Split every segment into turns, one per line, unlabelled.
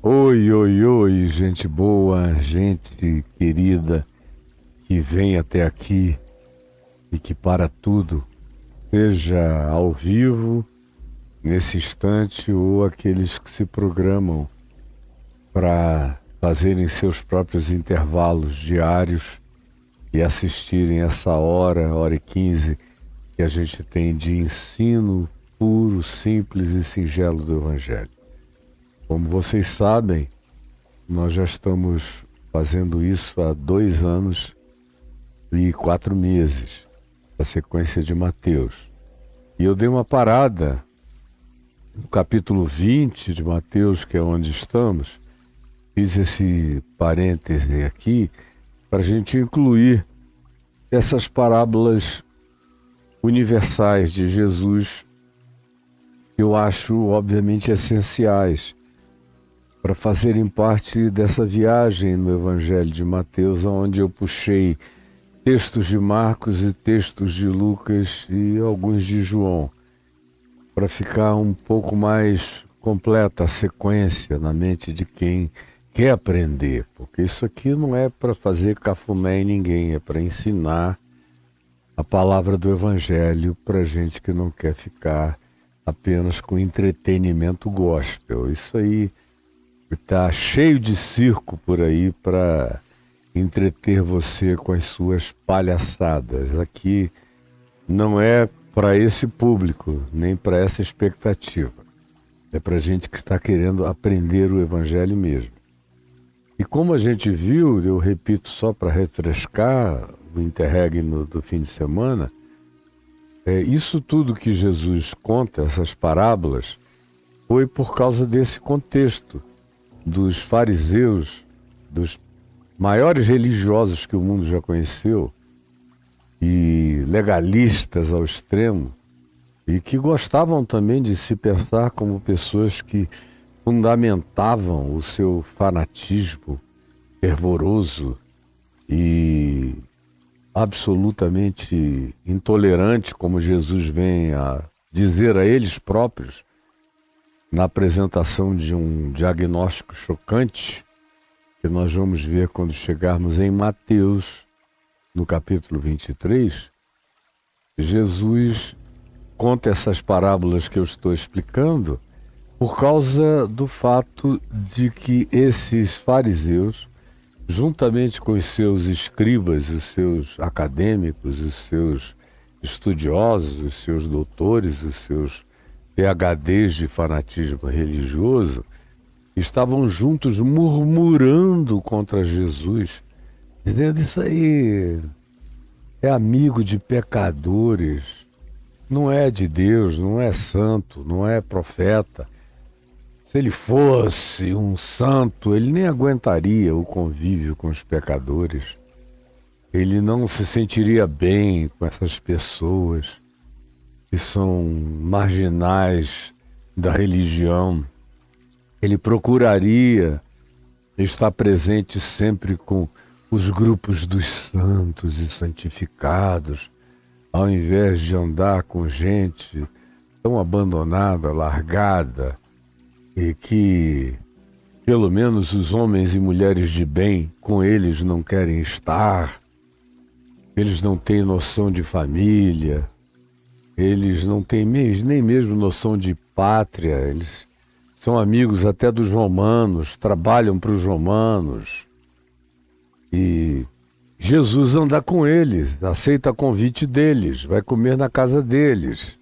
Oi, oi, oi, gente boa, gente querida que vem até aqui e que para tudo, seja ao vivo, nesse instante, ou aqueles que se programam para fazerem seus próprios intervalos diários e assistirem essa hora e 15 que a gente tem de ensino puro, simples e singelo do Evangelho. Como vocês sabem, nós já estamos fazendo isso há 2 anos e 4 meses, a sequência de Mateus. E eu dei uma parada no capítulo 20 de Mateus, que é onde estamos. Fiz esse parêntese aqui para a gente incluir essas parábolas universais de Jesus, que eu acho obviamente essenciais para fazerem parte dessa viagem no Evangelho de Mateus, onde eu puxei textos de Marcos e textos de Lucas e alguns de João, para ficar um pouco mais completa a sequência na mente de quem quer aprender, porque isso aqui não é para fazer cafuné em ninguém, é para ensinar a palavra do Evangelho para gente que não quer ficar apenas com entretenimento gospel. Isso aí está cheio de circo por aí para entreter você com as suas palhaçadas. Aqui não é para esse público, nem para essa expectativa. É para gente que está querendo aprender o Evangelho mesmo. E como a gente viu, eu repito só para refrescar o interregno do fim de semana, isso tudo que Jesus conta, essas parábolas, foi por causa desse contexto dos fariseus, dos maiores religiosos que o mundo já conheceu, e legalistas ao extremo, e que gostavam também de se pensar como pessoas que fundamentavam o seu fanatismo fervoroso e absolutamente intolerante, como Jesus vem a dizer a eles próprios, na apresentação de um diagnóstico chocante, que nós vamos ver quando chegarmos em Mateus, no capítulo 23, Jesus conta essas parábolas que eu estou explicando por causa do fato de que esses fariseus, juntamente com os seus escribas, os seus acadêmicos, os seus estudiosos, os seus doutores, os seus PhDs de fanatismo religioso, estavam juntos murmurando contra Jesus, dizendo: isso aí é amigo de pecadores, não é de Deus, não é santo, não é profeta. Se ele fosse um santo, ele nem aguentaria o convívio com os pecadores. Ele não se sentiria bem com essas pessoas que são marginais da religião. Ele procuraria estar presente sempre com os grupos dos santos e santificados, ao invés de andar com gente tão abandonada, largada, e que pelo menos os homens e mulheres de bem com eles não querem estar. Eles não têm noção de família, eles não têm nem mesmo noção de pátria, eles são amigos até dos romanos, trabalham para os romanos. E Jesus anda com eles, aceita convite deles, vai comer na casa deles.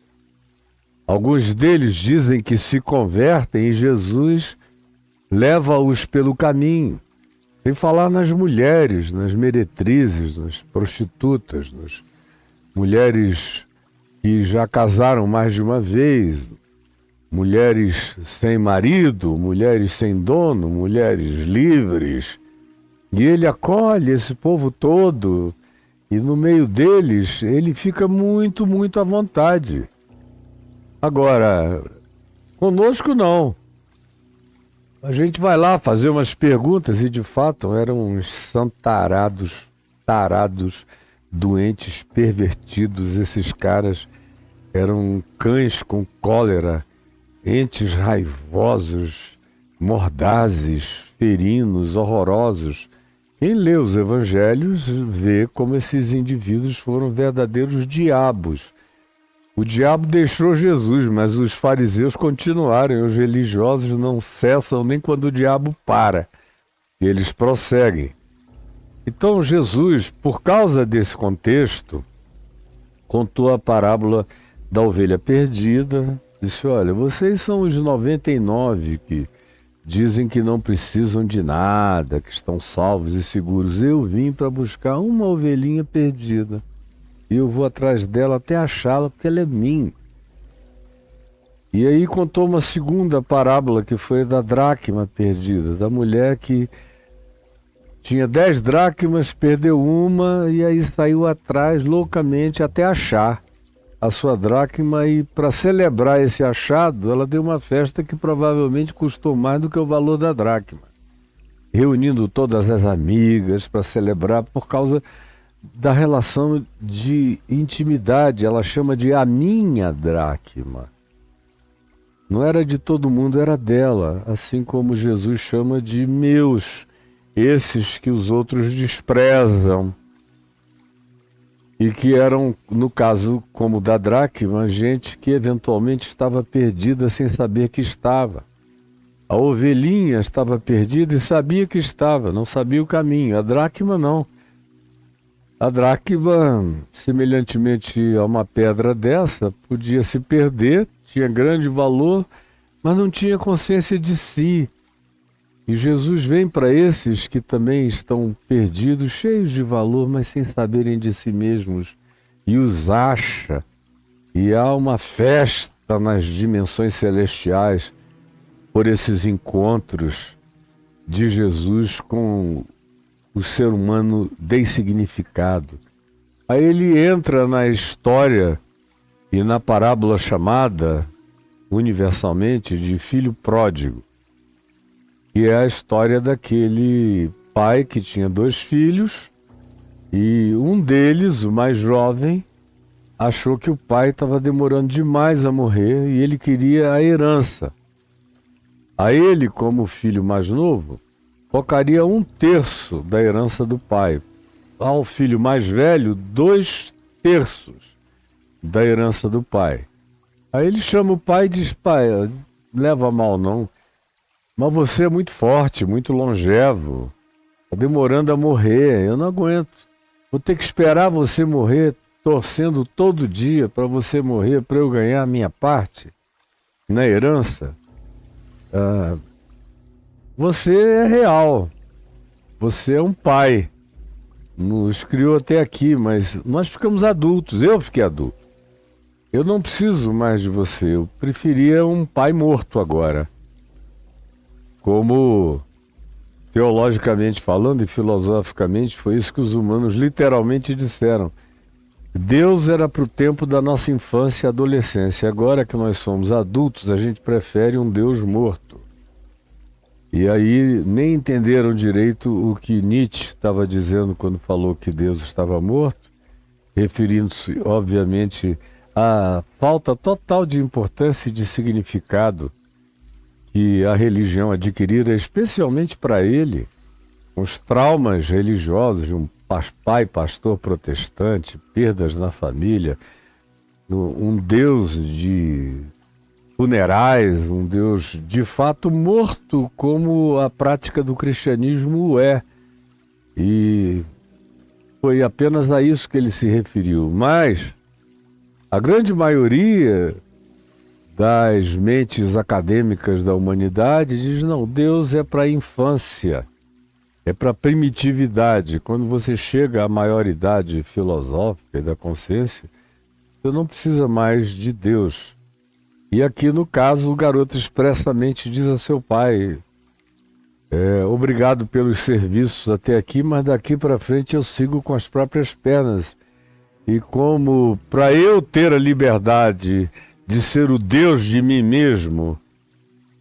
Alguns deles dizem que se convertem e Jesus leva-os pelo caminho. Sem falar nas mulheres, nas meretrizes, nas prostitutas, nas mulheres que já casaram mais de uma vez, mulheres sem marido, mulheres sem dono, mulheres livres. E ele acolhe esse povo todo e no meio deles ele fica muito, muito à vontade. Agora, conosco não. A gente vai lá fazer umas perguntas e de fato eram uns santarados, tarados, doentes, pervertidos. Esses caras eram cães com cólera, entes raivosos, mordazes, ferinos, horrorosos. Quem lê os evangelhos vê como esses indivíduos foram verdadeiros diabos. O diabo deixou Jesus, mas os fariseus continuaram, os religiosos não cessam nem quando o diabo para. E eles prosseguem. Então Jesus, por causa desse contexto, contou a parábola da ovelha perdida. Disse, olha, vocês são os 99 que dizem que não precisam de nada, que estão salvos e seguros. Eu vim para buscar uma ovelhinha perdida. E eu vou atrás dela até achá-la, porque ela é minha. E aí contou uma segunda parábola, que foi da dracma perdida, da mulher que tinha 10 dracmas, perdeu uma e aí saiu atrás loucamente até achar a sua dracma, e para celebrar esse achado, ela deu uma festa que provavelmente custou mais do que o valor da dracma, reunindo todas as amigas para celebrar por causa da relação de intimidade. Ela chama de a minha dracma. Não era de todo mundo, era dela, assim como Jesus chama de meus, esses que os outros desprezam. E que eram, no caso como da dracma, gente que eventualmente estava perdida sem saber que estava. A ovelhinha estava perdida e sabia que estava, não sabia o caminho. A dracma não. A dracma, semelhantemente a uma pedra dessa, podia se perder, tinha grande valor, mas não tinha consciência de si. E Jesus vem para esses que também estão perdidos, cheios de valor, mas sem saberem de si mesmos, e os acha. E há uma festa nas dimensões celestiais por esses encontros de Jesus com o ser humano dessignificado. Aí ele entra na história e na parábola chamada universalmente de filho pródigo, que é a história daquele pai que tinha 2 filhos e um deles, o mais jovem, achou que o pai estava demorando demais a morrer e ele queria a herança. A ele, como filho mais novo, tocaria 1/3 da herança do pai. Ao filho mais velho, 2/3 da herança do pai. Aí ele chama o pai e diz, pai, leva a mal não, mas você é muito forte, muito longevo, está demorando a morrer, eu não aguento. Vou ter que esperar você morrer, torcendo todo dia para você morrer, para eu ganhar a minha parte na herança. Você é real, você é um pai, nos criou até aqui, mas nós ficamos adultos, eu fiquei adulto. Eu não preciso mais de você, eu preferia um pai morto agora. Como teologicamente falando e filosoficamente, foi isso que os humanos literalmente disseram. Deus era para o tempo da nossa infância e adolescência. Agora que nós somos adultos, a gente prefere um Deus morto. E aí nem entenderam direito o que Nietzsche estava dizendo quando falou que Deus estava morto, referindo-se, obviamente, à falta total de importância e de significado que a religião adquirira, especialmente para ele, os traumas religiosos de um pai pastor protestante, perdas na família, um Deus de funerais, um Deus de fato morto, como a prática do cristianismo é. E foi apenas a isso que ele se referiu. Mas a grande maioria das mentes acadêmicas da humanidade diz, não, Deus é para a infância, é para a primitividade. Quando você chega à maioridade filosófica e da consciência, você não precisa mais de Deus. E aqui no caso o garoto expressamente diz a seu pai, obrigado pelos serviços até aqui, mas daqui para frente eu sigo com as próprias pernas. E como para eu ter a liberdade de ser o Deus de mim mesmo,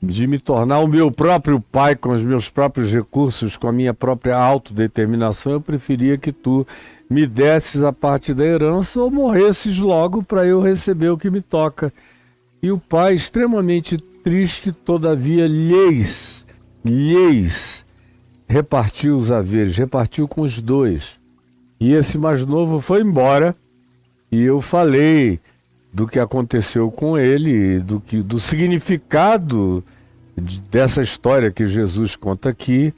de me tornar o meu próprio pai com os meus próprios recursos, com a minha própria autodeterminação, eu preferia que tu me desses a parte da herança ou morresses logo para eu receber o que me toca. E o pai, extremamente triste, todavia lhes lhes repartiu os haveres, repartiu com os dois. E esse mais novo foi embora, e eu falei do que aconteceu com ele, do significado dessa história que Jesus conta aqui,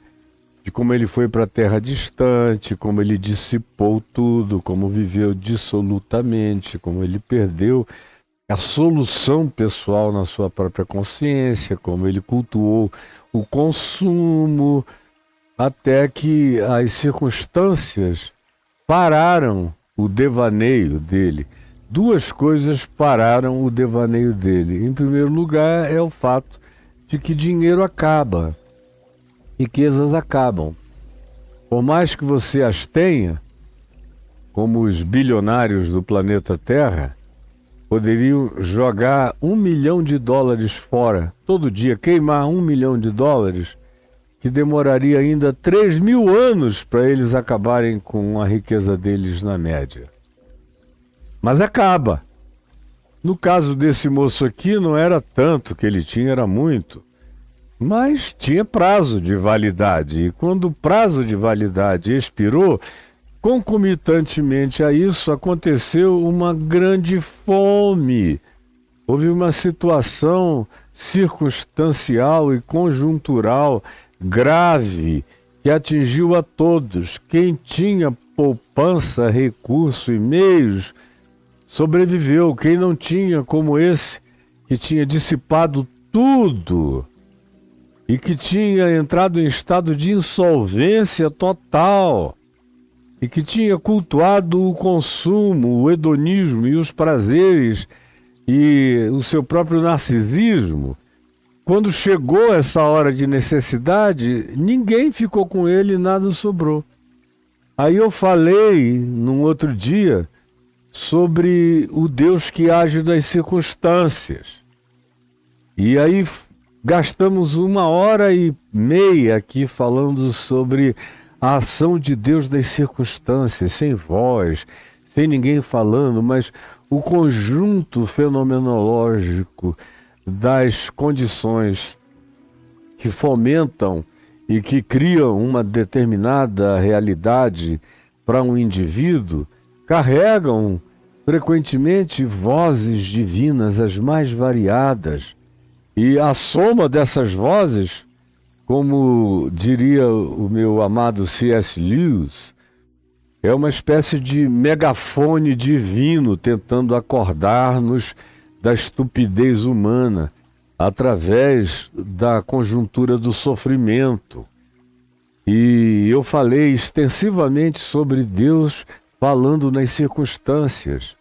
de como ele foi para a terra distante, como ele dissipou tudo, como viveu dissolutamente, como ele perdeu a solução pessoal na sua própria consciência, como ele cultuou o consumo, até que as circunstâncias pararam o devaneio dele. Duas coisas pararam o devaneio dele. Em primeiro lugar, é o fato de que dinheiro acaba, riquezas acabam. Por mais que você as tenha, como os bilionários do planeta Terra, poderiam jogar $1 milhão fora todo dia, queimar $1 milhão, que demoraria ainda 3.000 anos para eles acabarem com a riqueza deles na média. Mas acaba. No caso desse moço aqui, não era tanto que ele tinha, era muito. Mas tinha prazo de validade. E quando o prazo de validade expirou, concomitantemente a isso, aconteceu uma grande fome. Houve uma situação circunstancial e conjuntural grave que atingiu a todos. Quem tinha poupança, recurso e meios sobreviveu. Quem não tinha, como esse, que tinha dissipado tudo e que tinha entrado em estado de insolvência total e que tinha cultuado o consumo, o hedonismo e os prazeres e o seu próprio narcisismo, quando chegou essa hora de necessidade, ninguém ficou com ele, nada sobrou. Aí eu falei, num outro dia, sobre o Deus que age das circunstâncias. E aí gastamos 1h30 aqui falando sobre a ação de Deus das circunstâncias, sem voz, sem ninguém falando, mas o conjunto fenomenológico das condições que fomentam e que criam uma determinada realidade para um indivíduo, carregam frequentemente vozes divinas as mais variadas. E a soma dessas vozes, como diria o meu amado C.S. Lewis, é uma espécie de megafone divino tentando acordar-nos da estupidez humana através da conjuntura do sofrimento. E eu falei extensivamente sobre Deus falando nas circunstâncias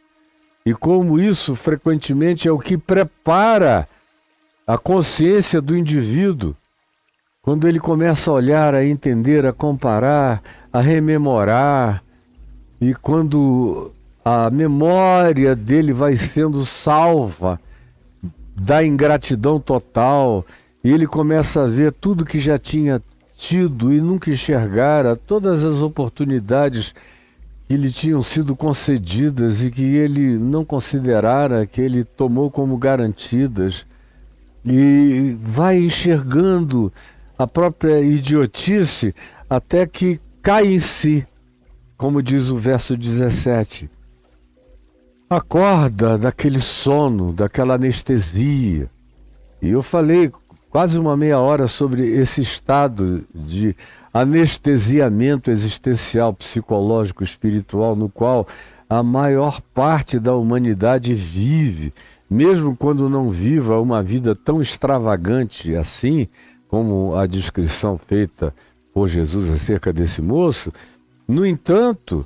e como isso frequentemente é o que prepara a consciência do indivíduo quando ele começa a olhar, a entender, a comparar, a rememorar, e quando a memória dele vai sendo salva da ingratidão total, e ele começa a ver tudo que já tinha tido e nunca enxergara, todas as oportunidades que lhe tinham sido concedidas e que ele não considerara, que ele tomou como garantidas, e vai enxergando a própria idiotice até que cai em si, como diz o verso 17. Acorda daquele sono, daquela anestesia. E eu falei quase uma meia hora sobre esse estado de anestesiamento existencial, psicológico, espiritual, no qual a maior parte da humanidade vive, mesmo quando não viva uma vida tão extravagante assim, como a descrição feita por Jesus acerca desse moço. No entanto,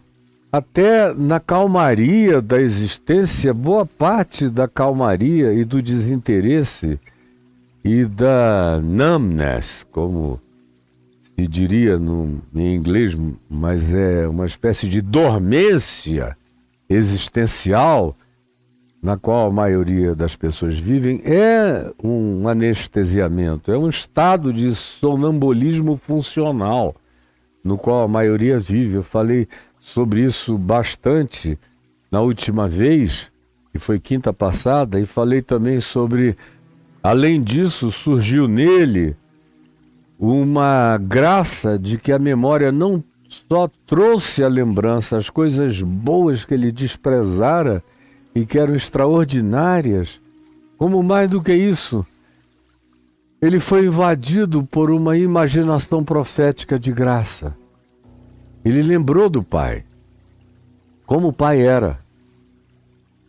até na calmaria da existência, boa parte da calmaria e do desinteresse e da numbness, como se diria em inglês, mas é uma espécie de dormência existencial na qual a maioria das pessoas vivem, é um anestesiamento, é um estado de sonambulismo funcional no qual a maioria vive. Eu falei sobre isso bastante na última vez, que foi quinta passada, e falei também sobre, além disso, surgiu nele uma graça de que a memória não só trouxe à lembrança as coisas boas que ele desprezara e que eram extraordinárias, como mais do que isso, ele foi invadido por uma imaginação profética de graça. Ele lembrou do Pai, como o Pai era.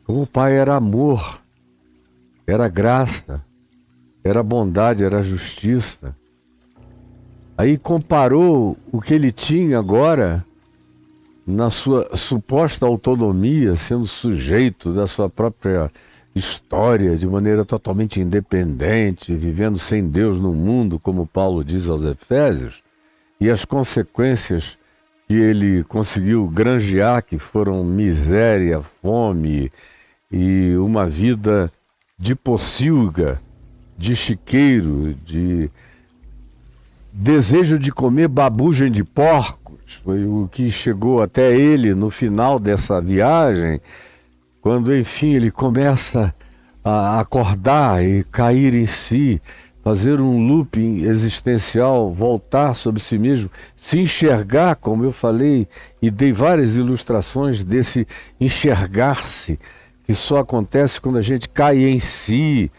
Como o Pai era amor, era graça, era bondade, era justiça. Aí comparou o que ele tinha agora, na sua suposta autonomia, sendo sujeito da sua própria história, de maneira totalmente independente, vivendo sem Deus no mundo, como Paulo diz aos Efésios, e as consequências que ele conseguiu granjear, que foram miséria, fome e uma vida de pocilga, de chiqueiro, de desejo de comer babugem de porcos. Foi o que chegou até ele no final dessa viagem, quando enfim ele começa a acordar e cair em si, fazer um looping existencial, voltar sobre si mesmo, se enxergar, como eu falei e dei várias ilustrações desse enxergar-se, que só acontece quando a gente cai em si.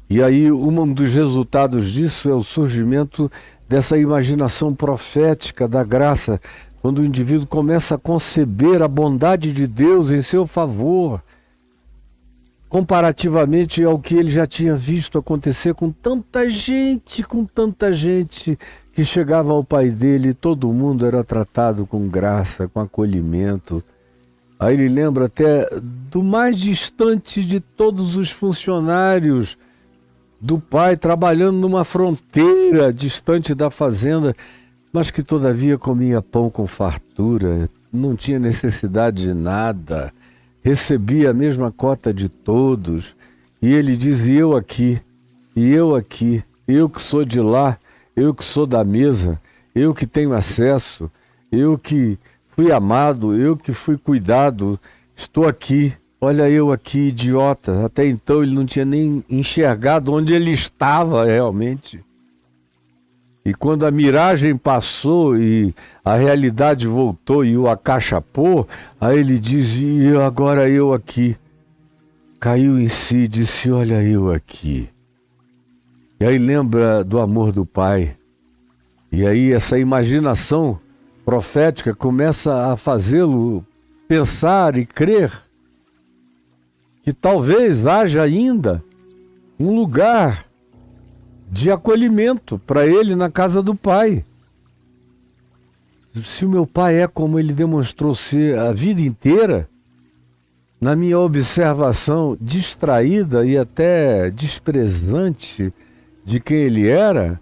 E aí um dos resultados disso é o surgimento dessa imaginação profética da graça, quando o indivíduo começa a conceber a bondade de Deus em seu favor, comparativamente ao que ele já tinha visto acontecer com tanta gente que chegava ao pai dele, e todo mundo era tratado com graça, com acolhimento. Aí ele lembra até do mais distante de todos os funcionários do pai, trabalhando numa fronteira distante da fazenda, mas que todavia comia pão com fartura, não tinha necessidade de nada, recebia a mesma cota de todos. E ele diz: e eu aqui, eu que sou de lá, eu que sou da mesa, eu que tenho acesso, eu que fui amado, eu que fui cuidado, estou aqui. Olha eu aqui, idiota. Até então ele não tinha nem enxergado onde ele estava realmente. E quando a miragem passou e a realidade voltou e o acachapou, aí ele diz: e agora eu aqui. Caiu em si e disse: olha eu aqui. E aí lembra do amor do Pai. E aí essa imaginação profética começa a fazê-lo pensar e crer que talvez haja ainda um lugar de acolhimento para ele na casa do Pai. Se o meu pai é como ele demonstrou ser a vida inteira, na minha observação distraída e até desprezante de quem ele era,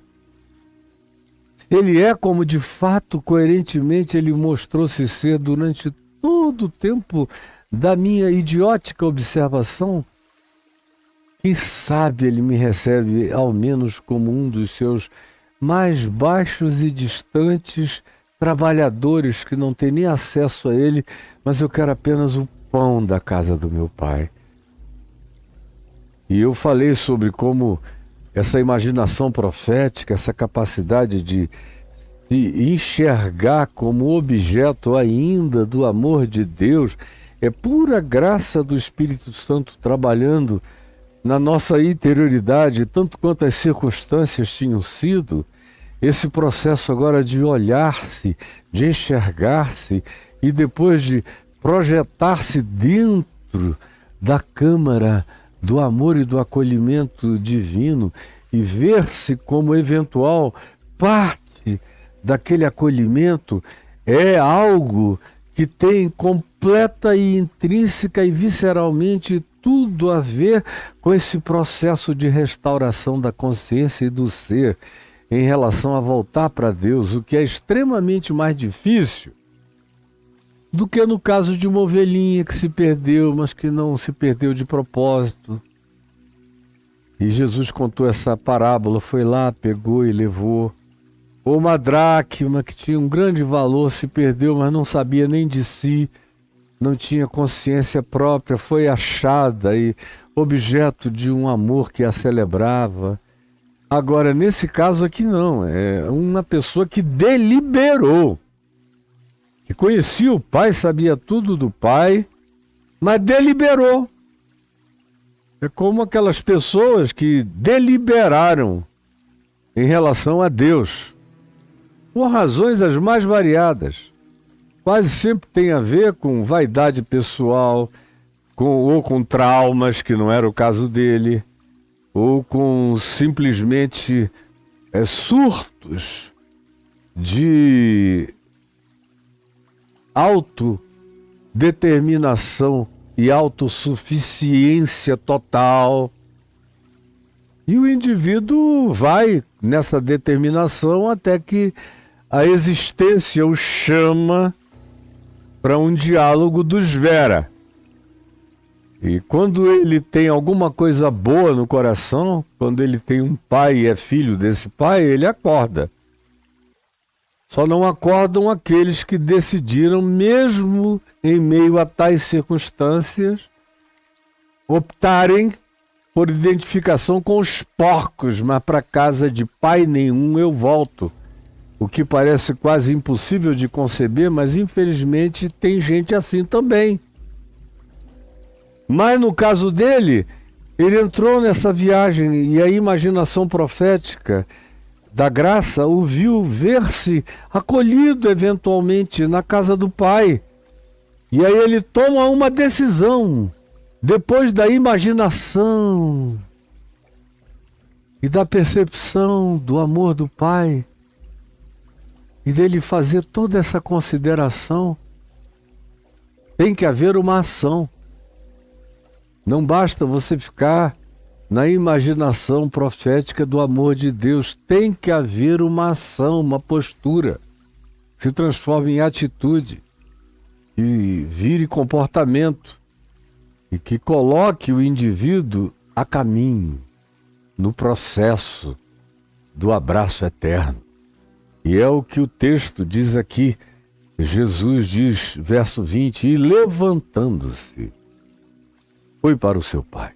se ele é como de fato, coerentemente, ele mostrou-se ser durante todo o tempo da minha idiótica observação, quem sabe ele me recebe ao menos como um dos seus mais baixos e distantes trabalhadores que não tem nem acesso a ele, mas eu quero apenas o pão da casa do meu pai. E eu falei sobre como essa imaginação profética, essa capacidade de se enxergar como objeto ainda do amor de Deus, é pura graça do Espírito Santo trabalhando na nossa interioridade, tanto quanto as circunstâncias tinham sido. Esse processo agora de olhar-se, de enxergar-se e depois de projetar-se dentro da câmara do amor e do acolhimento divino e ver-se como eventual parte daquele acolhimento, é algo que tem completa e intrínseca e visceralmente tudo a ver com esse processo de restauração da consciência e do ser em relação a voltar para Deus, o que é extremamente mais difícil do que no caso de uma ovelhinha que se perdeu, mas que não se perdeu de propósito. E Jesus contou essa parábola, foi lá, pegou e levou. Ou uma dracma que tinha um grande valor, se perdeu, mas não sabia nem de si, não tinha consciência própria, foi achada e objeto de um amor que a celebrava. Agora, nesse caso aqui não, é uma pessoa que deliberou, que conhecia o pai, sabia tudo do pai, mas deliberou. É como aquelas pessoas que deliberaram em relação a Deus, por razões as mais variadas. Quase sempre tem a ver com vaidade pessoal, ou com traumas, que não era o caso dele, ou com simplesmente surtos de autodeterminação e autossuficiência total. E o indivíduo vai nessa determinação até que a existência o chama para um diálogo dos Vera. E quando ele tem alguma coisa boa no coração, quando ele tem um pai e é filho desse pai, ele acorda. Só não acordam aqueles que decidiram, mesmo em meio a tais circunstâncias, optarem por identificação com os porcos, mas para casa de pai nenhum eu volto. O que parece quase impossível de conceber, mas infelizmente tem gente assim também. Mas no caso dele, ele entrou nessa viagem e a imaginação profética da graça o viu ver-se acolhido eventualmente na casa do pai. E aí ele toma uma decisão, depois da imaginação e da percepção do amor do pai, e dele fazer toda essa consideração, tem que haver uma ação. Não basta você ficar na imaginação profética do amor de Deus. Tem que haver uma ação, uma postura que se transforme em atitude e vire comportamento e que coloque o indivíduo a caminho no processo do abraço eterno. E é o que o texto diz aqui. Jesus diz, verso 20, e levantando-se, foi para o seu pai.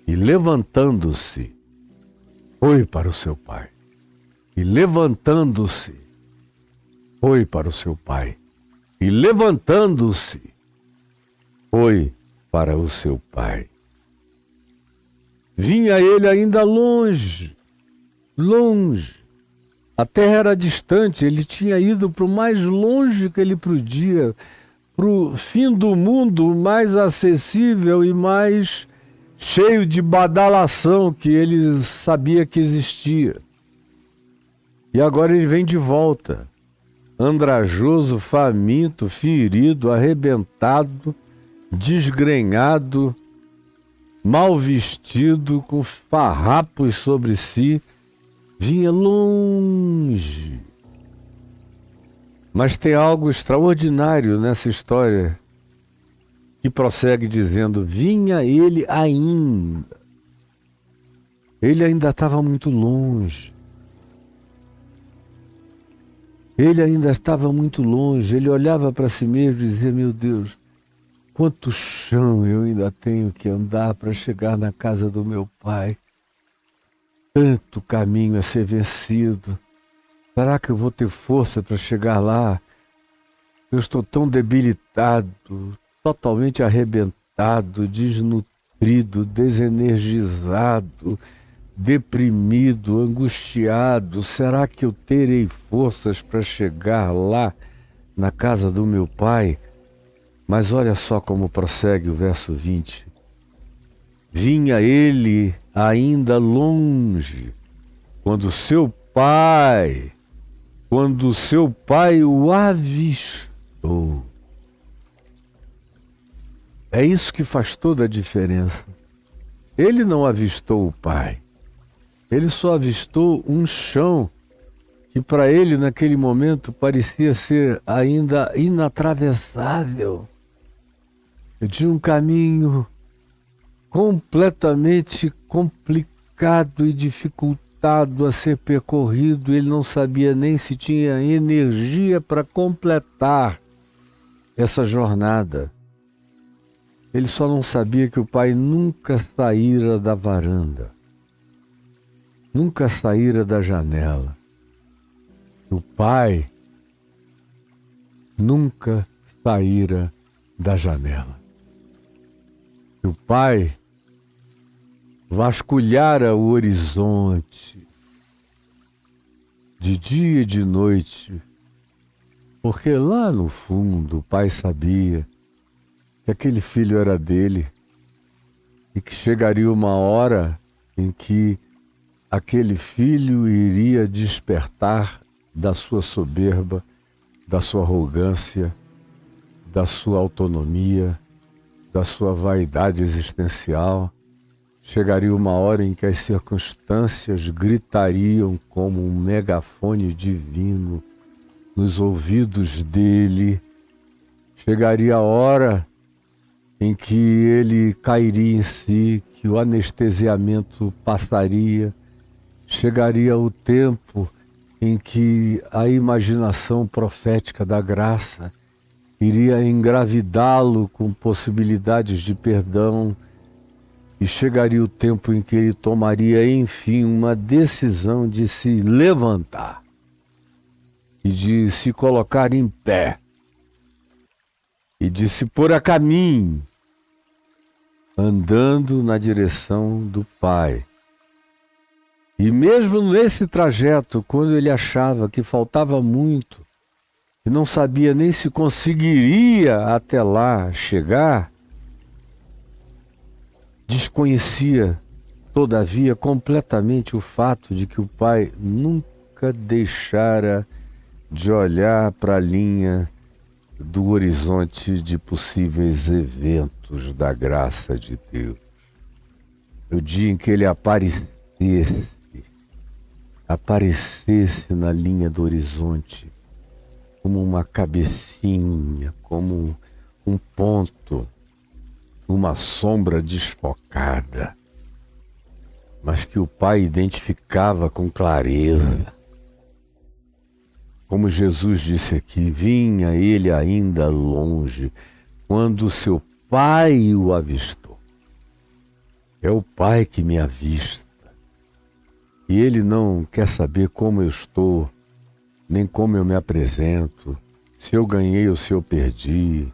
E levantando-se, foi para o seu pai. E levantando-se, foi para o seu pai. E levantando-se, foi para o seu pai. Vinha ele ainda longe, longe. A terra era distante, ele tinha ido para o mais longe que ele podia, para o fim do mundo mais acessível e mais cheio de badalação que ele sabia que existia. E agora ele vem de volta, andrajoso, faminto, ferido, arrebentado, desgrenhado, mal vestido, com farrapos sobre si, vinha longe. Mas tem algo extraordinário nessa história que prossegue dizendo, vinha ele ainda. Ele ainda estava muito longe. Ele ainda estava muito longe. Ele olhava para si mesmo e dizia, meu Deus, quanto chão eu ainda tenho que andar para chegar na casa do meu pai. Tanto caminho a ser vencido. Será que eu vou ter força para chegar lá? Eu estou tão debilitado, totalmente arrebentado, desnutrido, desenergizado, deprimido, angustiado. Será que eu terei forças para chegar lá na casa do meu pai? Mas olha só como prossegue o verso 20. Vinha ele ainda longe, quando seu pai o avistou. É isso que faz toda a diferença. Ele não avistou o pai. Ele só avistou um chão que para ele naquele momento parecia ser ainda inatravessável. De um caminho completamente complicado e dificultado a ser percorrido. Ele não sabia nem se tinha energia para completar essa jornada. Ele só não sabia que o pai nunca saíra da varanda. nunca saíra da janela. O pai nunca saíra da janela. O pai vasculhara o horizonte de dia e de noite, porque lá no fundo o pai sabia que aquele filho era dele e que chegaria uma hora em que aquele filho iria despertar da sua soberba, da sua arrogância, da sua autonomia, da sua vaidade existencial. Chegaria uma hora em que as circunstâncias gritariam como um megafone divino nos ouvidos dele. Chegaria a hora em que ele cairia em si, que o anestesiamento passaria. Chegaria o tempo em que a imaginação profética da graça iria engravidá-lo com possibilidades de perdão, e chegaria o tempo em que ele tomaria, enfim, uma decisão de se levantar e de se colocar em pé e de se pôr a caminho, andando na direção do Pai. E mesmo nesse trajeto, quando ele achava que faltava muito, e não sabia nem se conseguiria até lá chegar, desconhecia, todavia, completamente o fato de que o pai nunca deixara de olhar para a linha do horizonte de possíveis eventos da graça de Deus. O dia em que ele aparecesse na linha do horizonte, como uma cabecinha, como um ponto, uma sombra desfocada, mas que o pai identificava com clareza. Como Jesus disse aqui, vinha ele ainda longe, quando seu pai o avistou. É o pai que me avista. E ele não quer saber como eu estou, nem como eu me apresento, se eu ganhei ou se eu perdi,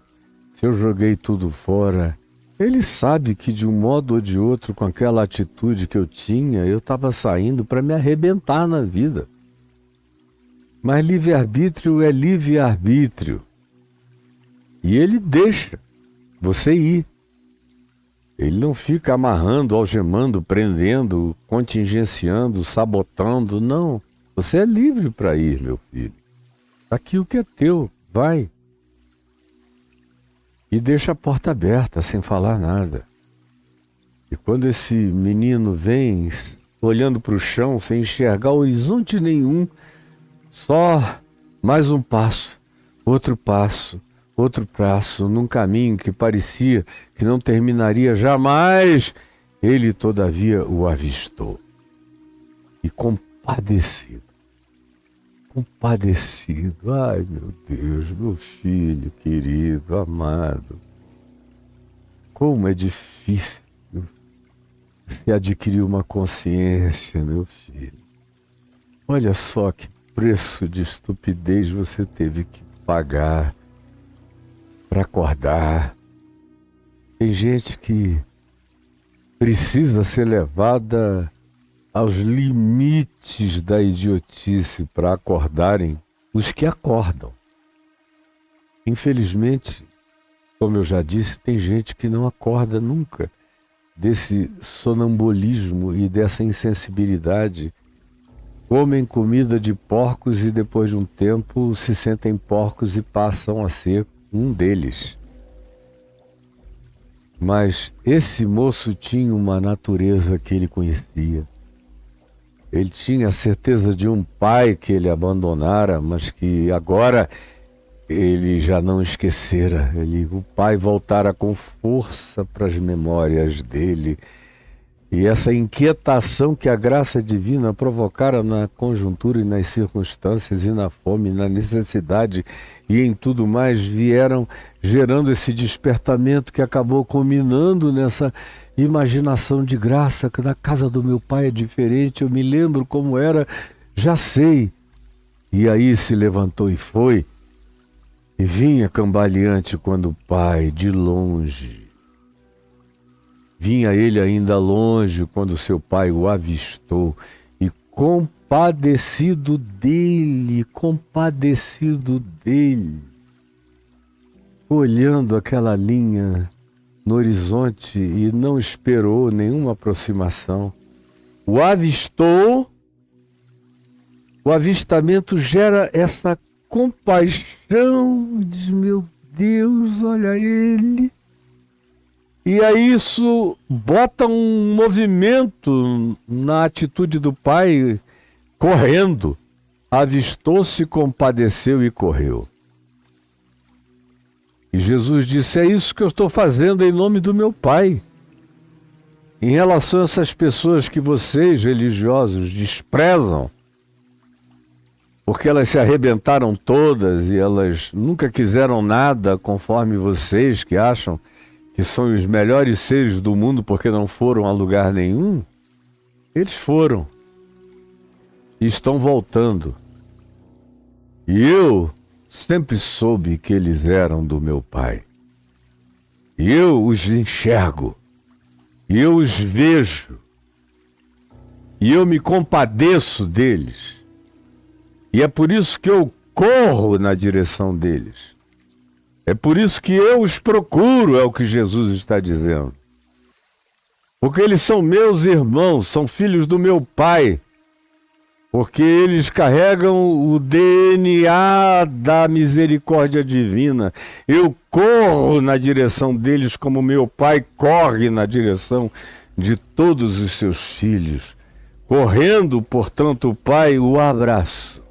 se eu joguei tudo fora. Ele sabe que de um modo ou de outro, com aquela atitude que eu tinha, eu estava saindo para me arrebentar na vida. Mas livre-arbítrio é livre-arbítrio. E ele deixa você ir. Ele não fica amarrando, algemando, prendendo, contingenciando, sabotando. Não. Você é livre para ir, meu filho. Aqui o que é teu, vai. E deixa a porta aberta, sem falar nada. E quando esse menino vem, olhando para o chão, sem enxergar horizonte nenhum, só mais um passo, outro passo, num caminho que parecia que não terminaria jamais, ele todavia o avistou. E compadecido, ai meu Deus, meu filho querido, amado, como é difícil se adquirir uma consciência, meu filho. Olha só que preço de estupidez você teve que pagar para acordar. Tem gente que precisa ser levada aos limites da idiotice para acordarem os que acordam. Infelizmente, como eu já disse, tem gente que não acorda nunca desse sonambulismo e dessa insensibilidade. Comem comida de porcos e depois de um tempo se sentem porcos e passam a ser um deles. Mas esse moço tinha uma natureza que ele conhecia. Ele tinha a certeza de um pai que ele abandonara, mas que agora ele já não esquecera. O pai voltara com força para as memórias dele. E essa inquietação que a graça divina provocara na conjuntura e nas circunstâncias e na fome, na necessidade e em tudo mais, vieram gerando esse despertamento que acabou culminando nessa imaginação de graça, que na casa do meu pai é diferente, eu me lembro como era, já sei. E aí se levantou e foi, e vinha cambaleante quando o pai, de longe, vinha ele ainda longe quando seu pai o avistou, e compadecido dele, olhando aquela linha no horizonte e não esperou nenhuma aproximação. O avistou, o avistamento gera essa compaixão, diz, meu Deus, olha ele. E aí isso bota um movimento na atitude do pai, correndo. Avistou-se, compadeceu e correu. E Jesus disse, é isso que eu estou fazendo em nome do meu Pai. Em relação a essas pessoas que vocês, religiosos, desprezam, porque elas se arrebentaram todas e elas nunca quiseram nada conforme vocês, que acham que são os melhores seres do mundo porque não foram a lugar nenhum, eles foram e estão voltando. E eu sempre soube que eles eram do meu Pai. E eu os enxergo, e eu os vejo, e eu me compadeço deles. E é por isso que eu corro na direção deles. É por isso que eu os procuro, é o que Jesus está dizendo. Porque eles são meus irmãos, são filhos do meu Pai. Porque eles carregam o DNA da misericórdia divina. Eu corro na direção deles como meu Pai corre na direção de todos os seus filhos. Correndo, portanto, o Pai o abraço.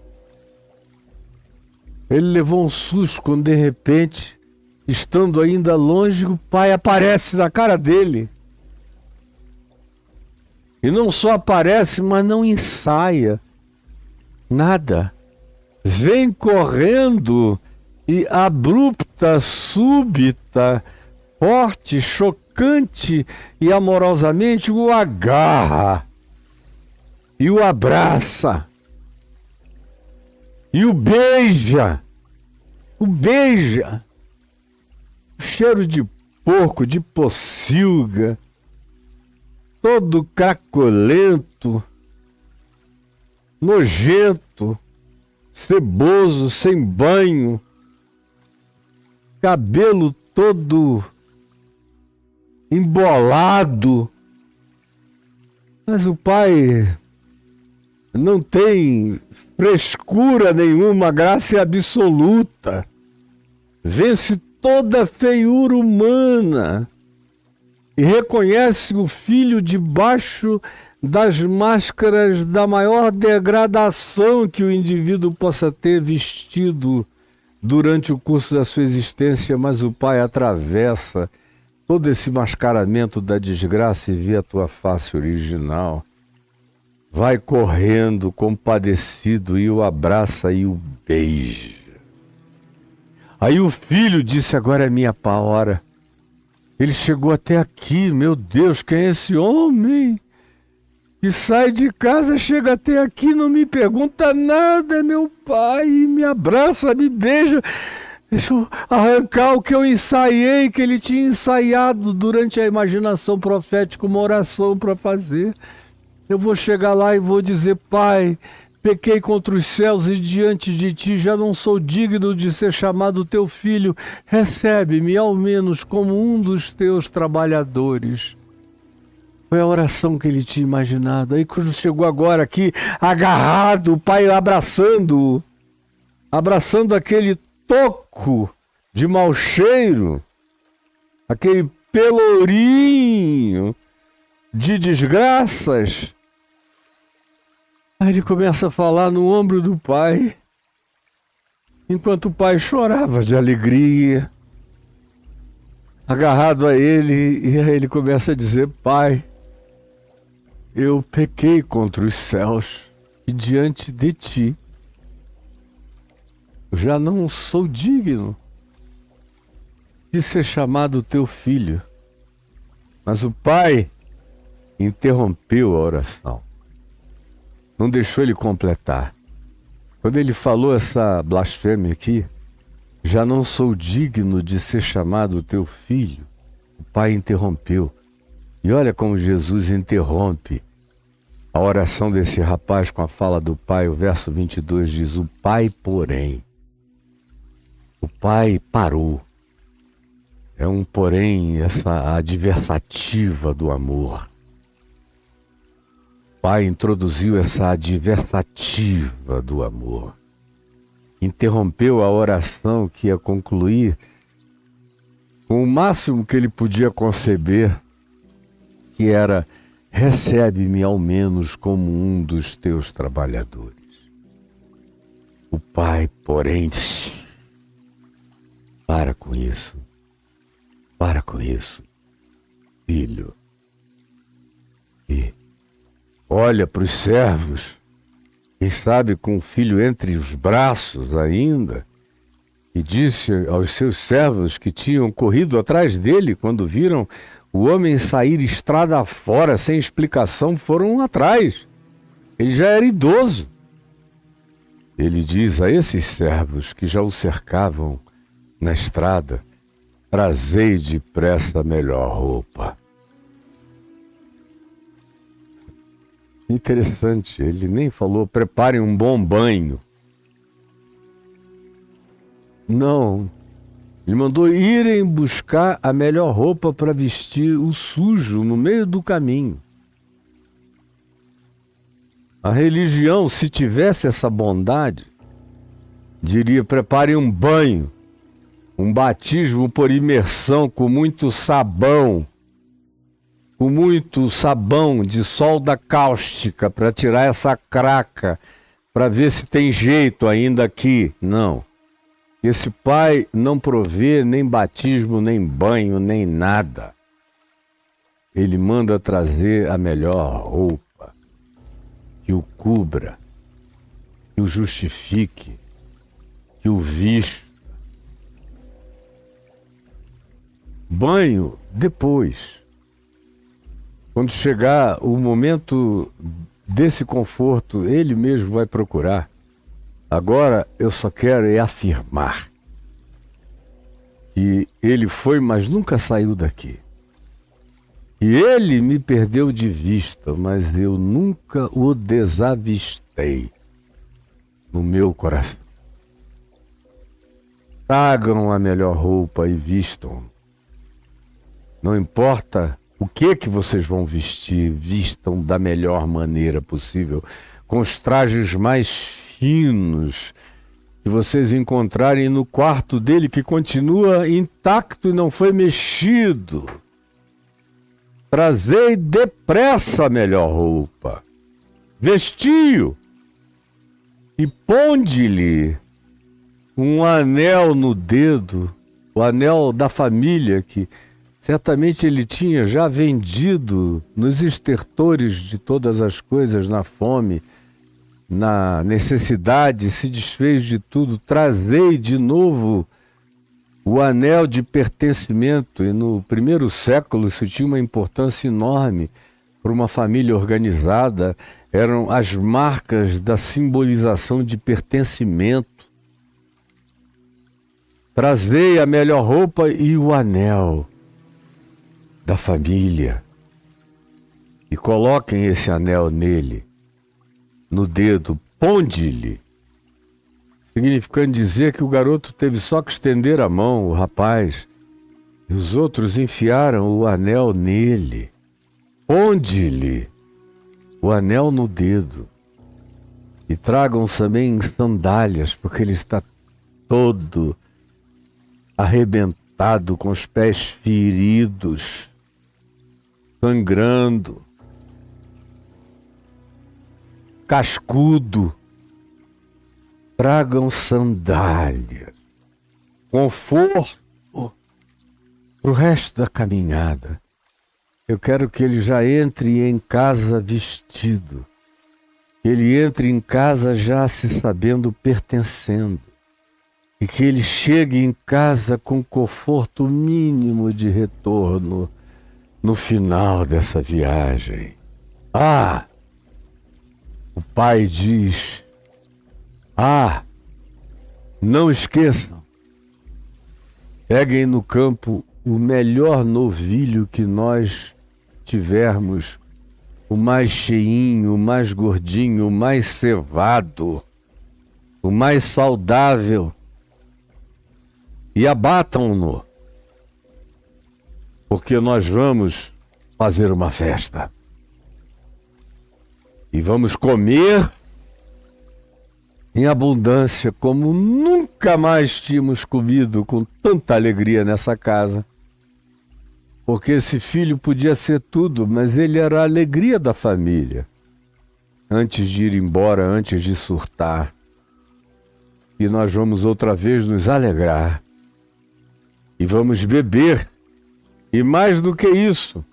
Ele levou um susto quando, de repente, estando ainda longe, o Pai aparece na cara dele. E não só aparece, mas não ensaia. Nada. Vem correndo e abrupta, súbita, forte, chocante e amorosamente o agarra e o abraça e o beija. O beija. Cheiro de porco, de pocilga, todo cracolento, nojento, ceboso, sem banho, cabelo todo embolado. Mas o Pai não tem frescura nenhuma, graça absoluta. Vence toda a feiura humana e reconhece o Filho debaixo das máscaras da maior degradação que o indivíduo possa ter vestido durante o curso da sua existência, mas o Pai atravessa todo esse mascaramento da desgraça e vê a tua face original. Vai correndo, compadecido, e o abraça e o beija. Aí o filho disse, agora é minha hora. Ele chegou até aqui, meu Deus, quem é esse homem? Que sai de casa, chega até aqui, não me pergunta nada, é meu pai, me abraça, me beija. Deixa eu arrancar o que eu ensaiei, que ele tinha ensaiado durante a imaginação profética, uma oração para fazer. Eu vou chegar lá e vou dizer, Pai, pequei contra os céus e diante de ti já não sou digno de ser chamado teu filho. Recebe-me ao menos como um dos teus trabalhadores. Foi a oração que ele tinha imaginado. Aí quando chegou agora aqui, agarrado, o pai abraçando aquele toco de mau cheiro, aquele pelourinho de desgraças. Aí ele começa a falar no ombro do pai, enquanto o pai chorava de alegria, agarrado a ele, e aí ele começa a dizer, Pai, eu pequei contra os céus e diante de ti eu já não sou digno de ser chamado teu filho. Mas o pai interrompeu a oração. Não deixou ele completar. Quando ele falou essa blasfêmia aqui, já não sou digno de ser chamado teu filho. O pai interrompeu. E olha como Jesus interrompe a oração desse rapaz com a fala do pai. O verso 22 diz: o pai, porém. O pai parou. É um porém, essa adversativa do amor. O pai introduziu essa adversativa do amor. Interrompeu a oração que ia concluir com o máximo que ele podia conceber, que era: recebe-me ao menos como um dos teus trabalhadores. O pai, porém, para com isso. Para com isso, filho. E olha para os servos, quem sabe com o filho entre os braços ainda, e disse aos seus servos que tinham corrido atrás dele quando viram o homem sair estrada fora sem explicação, foram atrás. Ele já era idoso. Ele diz a esses servos que já o cercavam na estrada: trazei depressa a melhor roupa. Interessante, ele nem falou: preparem um bom banho. Não, ele mandou irem buscar a melhor roupa para vestir o sujo no meio do caminho. A religião, se tivesse essa bondade, diria: preparem um banho, um batismo por imersão com muito sabão de solda cáustica para tirar essa craca, para ver se tem jeito ainda aqui. Não. Esse pai não provê nem batismo, nem banho, nem nada. Ele manda trazer a melhor roupa, que o cubra, que o justifique, que o vista. Banho depois. Quando chegar o momento desse conforto, ele mesmo vai procurar. Agora eu só quero afirmar que ele foi, mas nunca saiu daqui. E ele me perdeu de vista, mas eu nunca o desavistei no meu coração. Tragam a melhor roupa e vistam. Não importa o que vocês vão vestir, vistam da melhor maneira possível, com os trajes mais finos que vocês encontrarem no quarto dele, que continua intacto e não foi mexido. Trazei depressa a melhor roupa, vestiu e ponde-lhe um anel no dedo, o anel da família que certamente ele tinha já vendido nos estertores de todas as coisas, na fome, na necessidade, se desfez de tudo. Trazei de novo o anel de pertencimento. E no primeiro século isso tinha uma importância enorme para uma família organizada. Eram as marcas da simbolização de pertencimento. Trazei a melhor roupa e o anel da família, e coloquem esse anel nele, no dedo, ponde-lhe, significando dizer que o garoto teve só que estender a mão, o rapaz, e os outros enfiaram o anel nele. Ponde-lhe o anel no dedo, e tragam também sandálias, porque ele está todo arrebentado, com os pés feridos, sangrando, cascudo. Tragam sandálias, conforto para o resto da caminhada. Eu quero que ele já entre em casa vestido, que ele entre em casa já se sabendo pertencendo, e que ele chegue em casa com conforto mínimo de retorno no final dessa viagem. Ah! O pai diz: ah, não esqueçam, peguem no campo o melhor novilho que nós tivermos, o mais cheinho, o mais gordinho, o mais cevado, o mais saudável, e abatam-no, porque nós vamos fazer uma festa. E vamos comer em abundância, como nunca mais tínhamos comido com tanta alegria nessa casa. Porque esse filho podia ser tudo, mas ele era a alegria da família. Antes de ir embora, antes de surtar. E nós vamos outra vez nos alegrar. E vamos beber. E mais do que isso,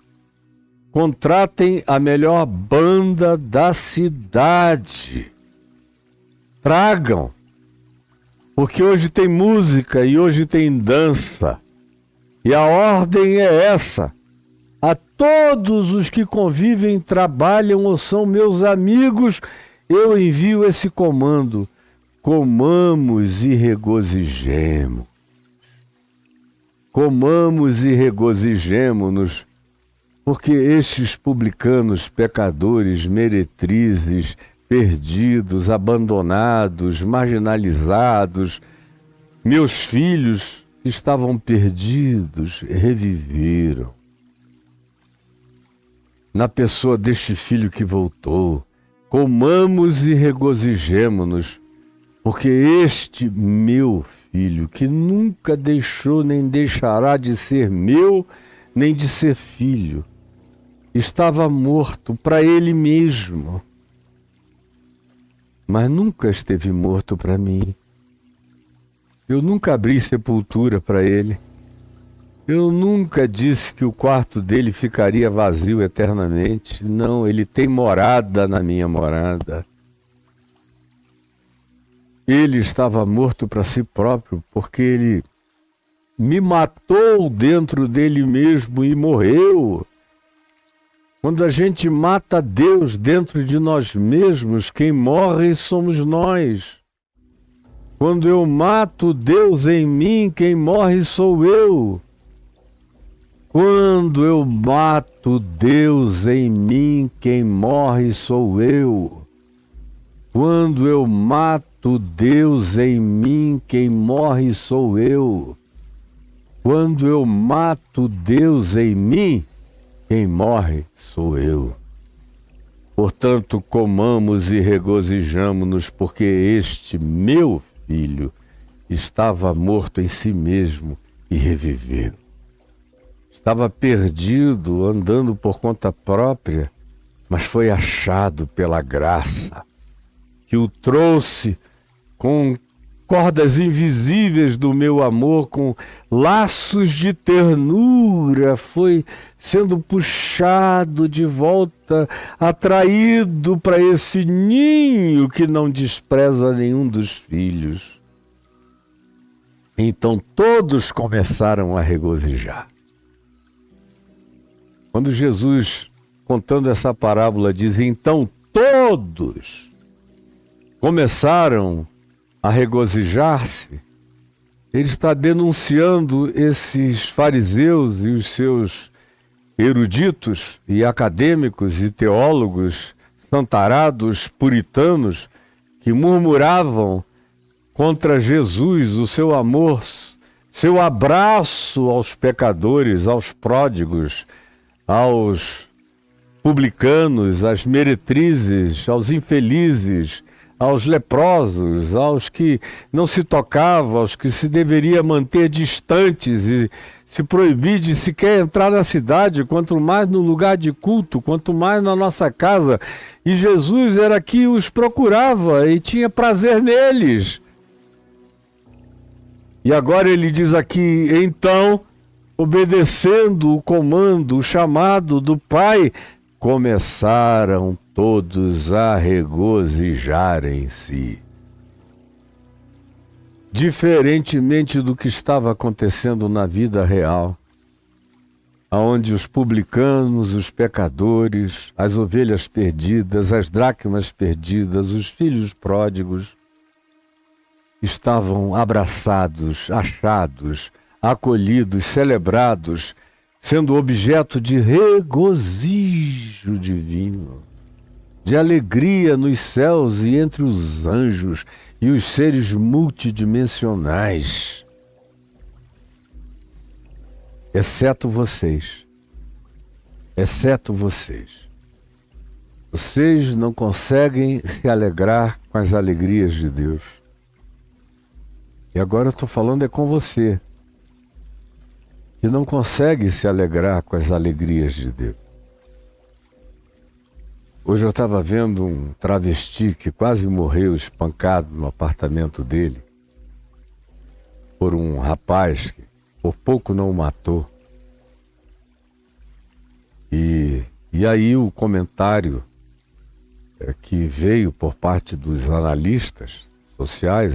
contratem a melhor banda da cidade. Tragam. Porque hoje tem música e hoje tem dança. E a ordem é essa: a todos os que convivem, trabalham ou são meus amigos, eu envio esse comando: comamos e regozijemo. Comamos e regozijemo-nos, porque estes publicanos, pecadores, meretrizes, perdidos, abandonados, marginalizados, meus filhos, estavam perdidos, reviveram. Na pessoa deste filho que voltou, comamos e regozijemo-nos, porque este meu filho, que nunca deixou nem deixará de ser meu, nem de ser filho, estava morto para ele mesmo, mas nunca esteve morto para mim. Eu nunca abri sepultura para ele. Eu nunca disse que o quarto dele ficaria vazio eternamente. Não, ele tem morada na minha morada. Ele estava morto para si próprio, porque ele me matou dentro dele mesmo e morreu. Quando a gente mata Deus dentro de nós mesmos, quem morre somos nós. Quando eu mato Deus em mim, quem morre sou eu. Quando eu mato Deus em mim, quem morre sou eu. Quando eu mato Deus em mim, quem morre sou eu. Quando eu mato Deus em mim, quem morre sou eu. Portanto, comamos e regozijamo-nos, porque este meu filho estava morto em si mesmo e reviveu. Estava perdido, andando por conta própria, mas foi achado pela graça, que o trouxe com cordas invisíveis do meu amor, com laços de ternura, foi sendo puxado de volta, atraído para esse ninho que não despreza nenhum dos filhos. Então todos começaram a regozijar. Quando Jesus, contando essa parábola, diz: então todos começaram a regozijar-se, ele está denunciando esses fariseus e os seus eruditos e acadêmicos e teólogos santarados, puritanos, que murmuravam contra Jesus, o seu amor, seu abraço aos pecadores, aos pródigos, aos publicanos, às meretrizes, aos infelizes, aos leprosos, aos que não se tocavam, aos que se deveria manter distantes e se proibir de sequer entrar na cidade, quanto mais no lugar de culto, quanto mais na nossa casa. E Jesus era que os procurava e tinha prazer neles. E agora ele diz aqui: então, obedecendo o comando, o chamado do Pai, começaram todos a regozijarem-se. Diferentemente do que estava acontecendo na vida real. aonde os publicanos, os pecadores, as ovelhas perdidas, as dracmas perdidas, os filhos pródigos estavam abraçados, achados, acolhidos, celebrados, sendo objeto de regozijo divino, de alegria nos céus e entre os anjos e os seres multidimensionais. Exceto vocês. Exceto vocês. Vocês não conseguem se alegrar com as alegrias de Deus. E agora eu estou falando é com você, que não consegue se alegrar com as alegrias de Deus. Hoje eu estava vendo um travesti que quase morreu espancado no apartamento dele por um rapaz que por pouco não o matou. E aí o comentário que veio por parte dos analistas sociais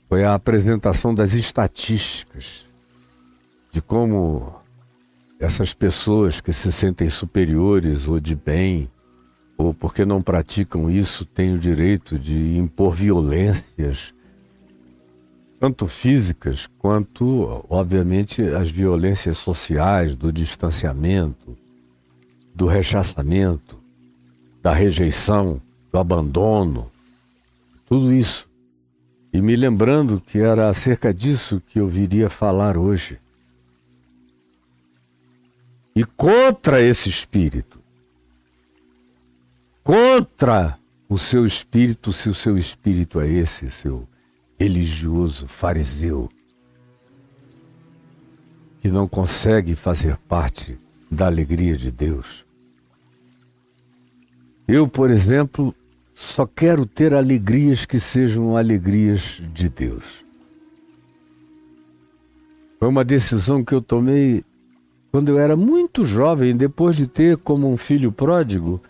foi a apresentação das estatísticas de como essas pessoas que se sentem superiores ou de bem, ou porque não praticam isso, têm o direito de impor violências, tanto físicas quanto, obviamente, as violências sociais, do distanciamento, do rechaçamento, da rejeição, do abandono, tudo isso. E me lembrando que era acerca disso que eu viria falar hoje. E contra esse espírito, contra o seu espírito, se o seu espírito é esse, seu religioso, fariseu, que não consegue fazer parte da alegria de Deus. Eu, por exemplo, só quero ter alegrias que sejam alegrias de Deus. Foi uma decisão que eu tomei quando eu era muito jovem, depois de ter, como um filho pródigo,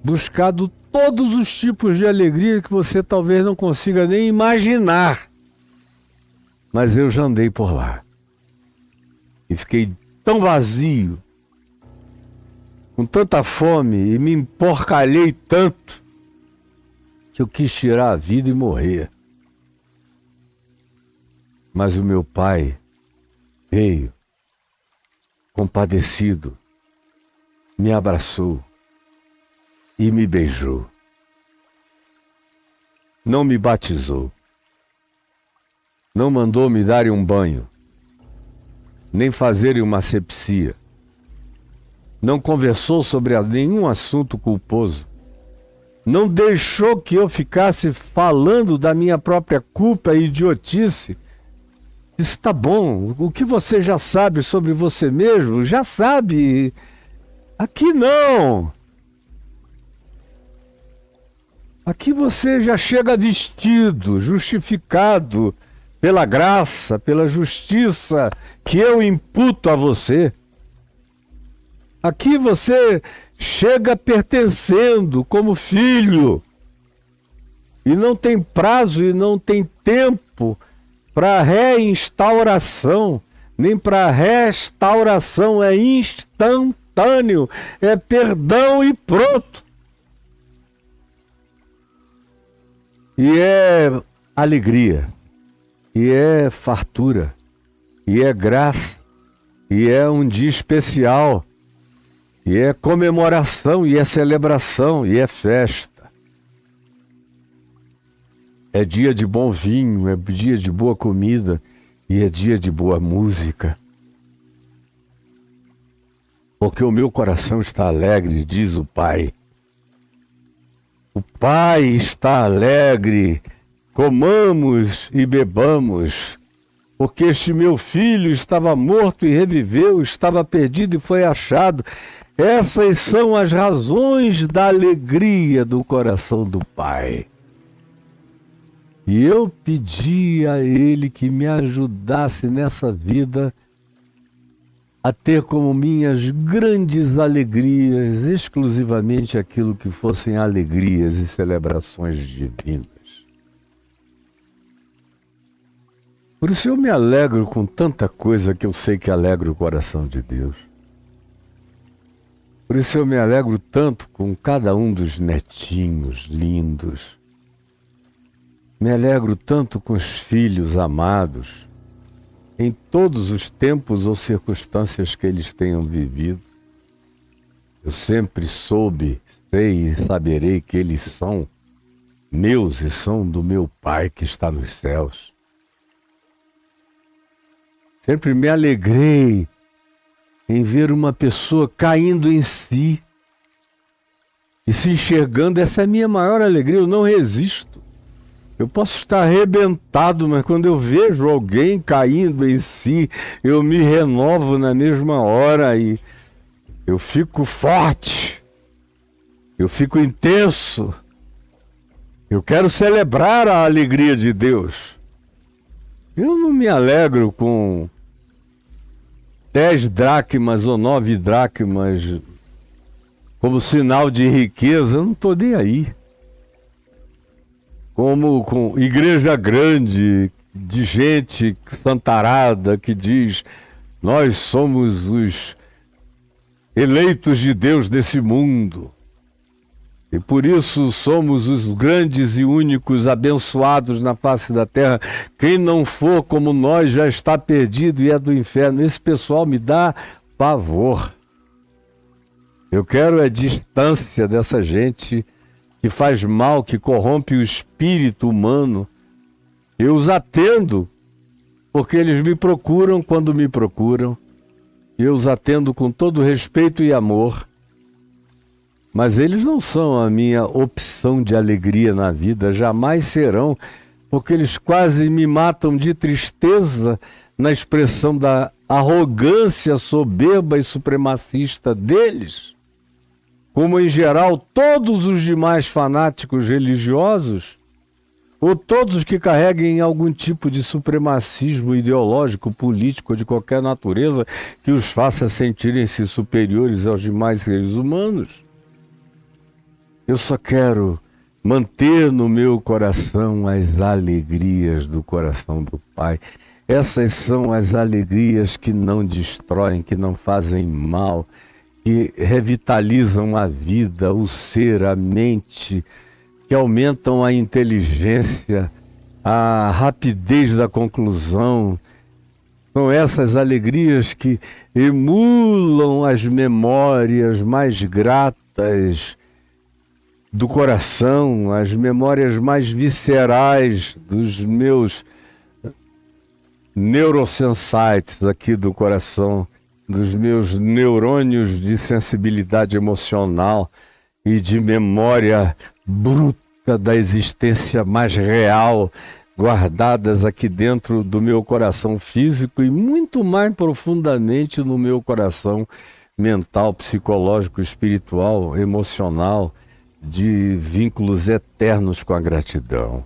buscado todos os tipos de alegria que você talvez não consiga nem imaginar. Mas eu já andei por lá. E fiquei tão vazio, com tanta fome, e me emporcalhei tanto, que eu quis tirar a vida e morrer. Mas o meu pai veio, compadecido, me abraçou e me beijou. Não me batizou, não mandou me dar um banho, nem fazer uma asepsia, não conversou sobre nenhum assunto culposo, não deixou que eu ficasse falando da minha própria culpa e idiotice. Isso tá bom, o que você já sabe sobre você mesmo, já sabe. Aqui não. Aqui você já chega vestido, justificado pela graça, pela justiça que eu imputo a você. Aqui você chega pertencendo como filho. E não tem prazo e não tem tempo para reinstauração, nem para restauração. É instantâneo, é perdão e pronto. E é alegria, e é fartura, e é graça, e é um dia especial, e é comemoração, e é celebração, e é festa. É dia de bom vinho, é dia de boa comida, e é dia de boa música. Porque o meu coração está alegre, diz o Pai. O Pai está alegre, comamos e bebamos, porque este meu filho estava morto e reviveu, estava perdido e foi achado. Essas são as razões da alegria do coração do Pai. E eu pedi a Ele que me ajudasse nessa vida a ter como minhas grandes alegrias exclusivamente aquilo que fossem alegrias e celebrações divinas. Por isso eu me alegro com tanta coisa que eu sei que alegra o coração de Deus. Por isso eu me alegro tanto com cada um dos netinhos lindos. Me alegro tanto com os filhos amados, em todos os tempos ou circunstâncias que eles tenham vivido. Eu sempre soube, sei e saberei que eles são meus e são do meu Pai que está nos céus. Sempre me alegrei em ver uma pessoa caindo em si e se enxergando. Essa é a minha maior alegria, eu não resisto. Eu posso estar arrebentado, mas quando eu vejo alguém caindo em si, eu me renovo na mesma hora e eu fico forte, eu fico intenso. Eu quero celebrar a alegria de Deus. Eu não me alegro com 10 dracmas ou 9 dracmas como sinal de riqueza, eu não estou nem aí. Como com igreja grande, de gente santarada que diz: nós somos os eleitos de Deus desse mundo. E por isso somos os grandes e únicos abençoados na face da terra. Quem não for como nós já está perdido e é do inferno. Esse pessoal me dá pavor. Eu quero a distância dessa gente que faz mal, que corrompe o espírito humano. Eu os atendo, porque eles me procuram quando me procuram. Eu os atendo com todo respeito e amor. Mas eles não são a minha opção de alegria na vida, jamais serão, porque eles quase me matam de tristeza na expressão da arrogância soberba e supremacista deles. Como em geral todos os demais fanáticos religiosos, ou todos os que carreguem algum tipo de supremacismo ideológico, político, de qualquer natureza, que os faça sentirem-se superiores aos demais seres humanos. Eu só quero manter no meu coração as alegrias do coração do Pai. Essas são as alegrias que não destroem, que não fazem mal, que revitalizam a vida, o ser, a mente, que aumentam a inteligência, a rapidez da conclusão. São essas alegrias que emulam as memórias mais gratas do coração, as memórias mais viscerais dos meus neurosensites aqui do coração, dos meus neurônios de sensibilidade emocional e de memória bruta da existência mais real, guardadas aqui dentro do meu coração físico e muito mais profundamente no meu coração mental, psicológico, espiritual, emocional, de vínculos eternos com a gratidão.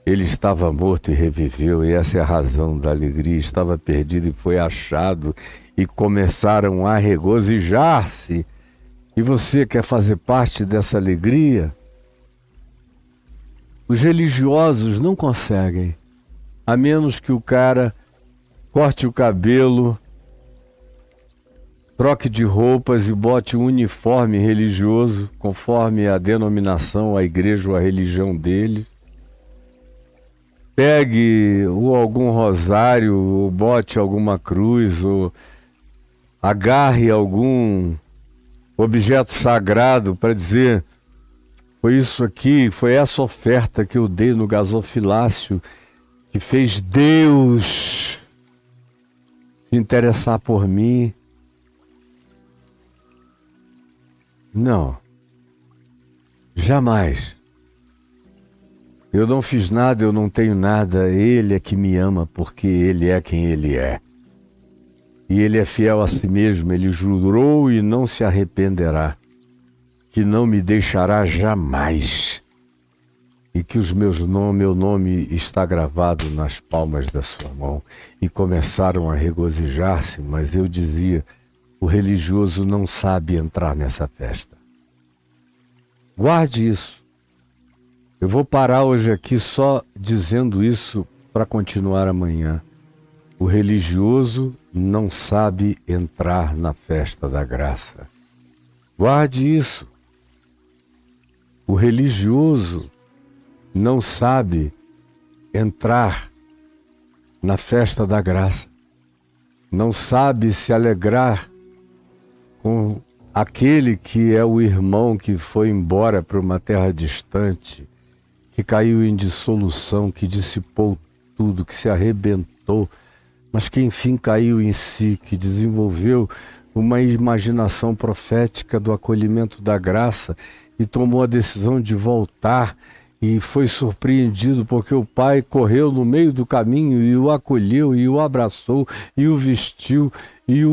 Ele estava morto e reviveu, e essa é a razão da alegria. Estava perdido e foi achado, e começaram a regozijar-se. E você quer fazer parte dessa alegria? Os religiosos não conseguem, a menos que o cara corte o cabelo, troque de roupas e bote um uniforme religioso, conforme a denominação, a igreja ou a religião dele. Pegue ou algum rosário, ou bote alguma cruz, ou agarre algum objeto sagrado para dizer: foi isso aqui, foi essa oferta que eu dei no gasofilácio que fez Deus se interessar por mim. Não, jamais. Eu não fiz nada, eu não tenho nada. Ele é que me ama porque Ele é quem Ele é. E Ele é fiel a si mesmo. Ele jurou e não se arrependerá, que não me deixará jamais. E que meu nome está gravado nas palmas da sua mão. E começaram a regozijar-se, mas eu dizia: o religioso não sabe entrar nessa festa. Guarde isso. Eu vou parar hoje aqui só dizendo isso para continuar amanhã. O religioso não sabe entrar na festa da graça. Guarde isso. O religioso não sabe entrar na festa da graça. Não sabe se alegrar com aquele que é o irmão que foi embora para uma terra distante, que caiu em dissolução, que dissipou tudo, que se arrebentou, mas que enfim caiu em si, que desenvolveu uma imaginação profética do acolhimento da graça e tomou a decisão de voltar e foi surpreendido porque o pai correu no meio do caminho e o acolheu e o abraçou e o vestiu e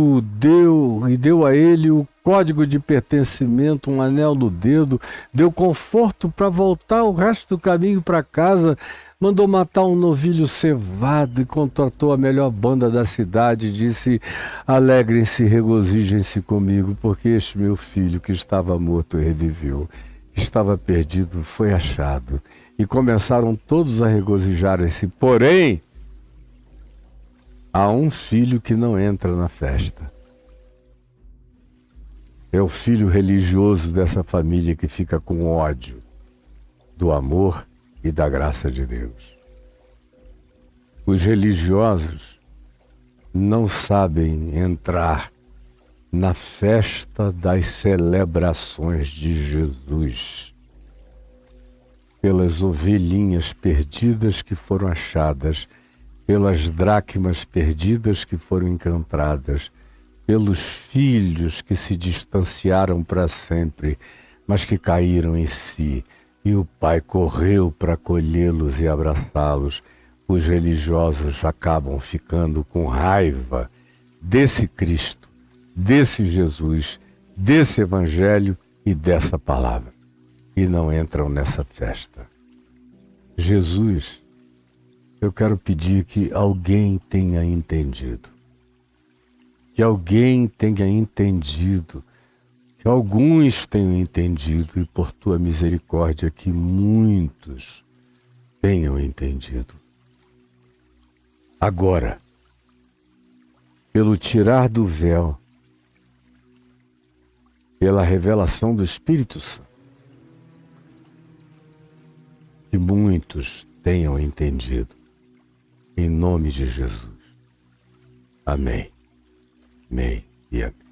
deu a ele o código de pertencimento, um anel no dedo, deu conforto para voltar o resto do caminho para casa, mandou matar um novilho cevado e contratou a melhor banda da cidade e disse: alegrem-se e regozijem-se comigo, porque este meu filho que estava morto reviveu, que estava perdido foi achado. E começaram todos a regozijarem-se. Porém, há um filho que não entra na festa. É o filho religioso dessa família que fica com ódio do amor e da graça de Deus. Os religiosos não sabem entrar na festa das celebrações de Jesus, pelas ovelhinhas perdidas que foram achadas, pelas dracmas perdidas que foram encontradas, pelos filhos que se distanciaram para sempre, mas que caíram em si, e o pai correu para acolhê-los e abraçá-los. Os religiosos acabam ficando com raiva desse Cristo, desse Jesus, desse Evangelho e dessa palavra, e não entram nessa festa. Jesus, eu quero pedir que alguém tenha entendido, que alguém tenha entendido, que alguns tenham entendido e por tua misericórdia que muitos tenham entendido. Agora, pelo tirar do véu, pela revelação do Espírito Santo, que muitos tenham entendido, em nome de Jesus. Amém. Amém e amém.